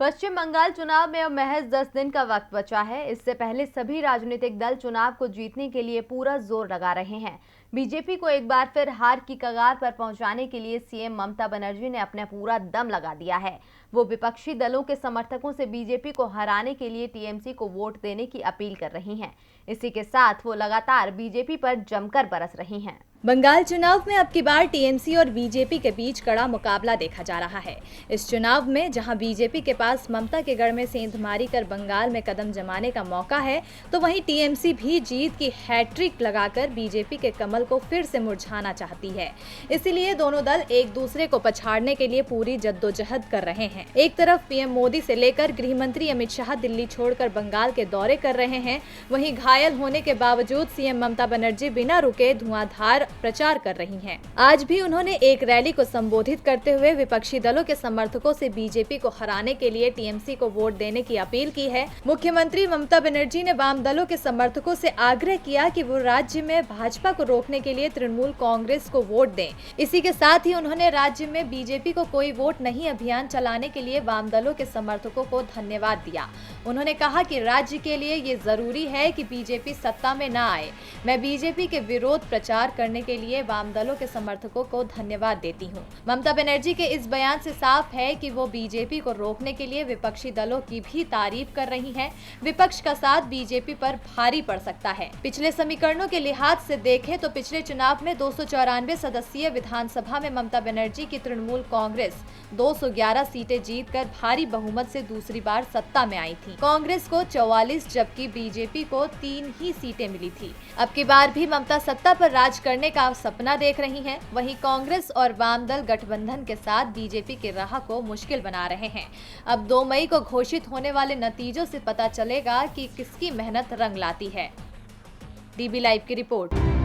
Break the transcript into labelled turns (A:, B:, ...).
A: पश्चिम बंगाल चुनाव में अब महज 10 दिन का वक्त बचा है। इससे पहले सभी राजनीतिक दल चुनाव को जीतने के लिए पूरा जोर लगा रहे हैं। बीजेपी को एक बार फिर हार की कगार पर पहुंचाने के लिए सीएम ममता बनर्जी ने अपना पूरा दम लगा दिया है। वो विपक्षी दलों के समर्थकों से बीजेपी को हराने के लिए टीएमसी को वोट देने की अपील कर रही हैं। इसी के साथ वो लगातार बीजेपी पर जमकर बरस रही हैं।
B: बंगाल चुनाव में अब की बार टीएमसी और बीजेपी के बीच कड़ा मुकाबला देखा जा रहा है। इस चुनाव में जहां बीजेपी के पास ममता के गढ़ में सेंधमारी कर बंगाल में कदम जमाने का मौका है, तो वहीं टीएमसी भी जीत की हैट्रिक लगाकर बीजेपी के कमल को फिर से मुरझाना चाहती है। इसीलिए दोनों दल एक दूसरे को पछाड़ने के लिए पूरी जद्दोजहद कर रहे हैं। एक तरफ पीएम मोदी से लेकर गृह मंत्री अमित शाह दिल्ली छोड़कर बंगाल के दौरे कर रहे हैं, वहीं घायल होने के बावजूद सीएम ममता बनर्जी बिना रुके धुआंधार प्रचार कर रही हैं। आज भी उन्होंने एक रैली को संबोधित करते हुए विपक्षी दलों के समर्थकों से बीजेपी को हराने के लिए टीएमसी को वोट देने की अपील की है। मुख्यमंत्री ममता बनर्जी ने वाम दलों के समर्थकों से आग्रह किया कि वो राज्य में भाजपा को रोकने के लिए तृणमूल कांग्रेस को वोट दें। इसी के साथ ही उन्होंने राज्य में बीजेपी को कोई वोट नहीं अभियान चलाने के लिए वाम दलों के समर्थकों को धन्यवाद दिया। उन्होंने कहा कि राज्य के लिए ये जरूरी है कि बीजेपी सत्ता में न आए। मैं बीजेपी के विरोध प्रचार करने के लिए वाम दलों के समर्थकों को धन्यवाद देती हूं। ममता बनर्जी के इस बयान से साफ है कि वो बीजेपी को रोकने के लिए विपक्षी दलों की भी तारीफ कर रही हैं। विपक्ष का साथ बीजेपी पर भारी पड़ सकता है। पिछले समीकरणों के लिहाज से देखें तो पिछले चुनाव में 294 सदस्यीय विधानसभा में ममता बनर्जी की तृणमूल कांग्रेस 211 सीटें जीतकर भारी बहुमत से दूसरी बार सत्ता में आई थी। कांग्रेस को 44 जबकि बीजेपी को 3 ही सीटें मिली थी। अब की बार भी ममता सत्ता पर राज करने का सपना देख रही हैं। वहीं कांग्रेस और वाम दल गठबंधन के साथ बीजेपी की राह को मुश्किल बना रहे हैं। अब 2 मई को घोषित होने वाले नतीजों से पता चलेगा कि किसकी मेहनत रंग लाती है। डीबी लाइव की रिपोर्ट।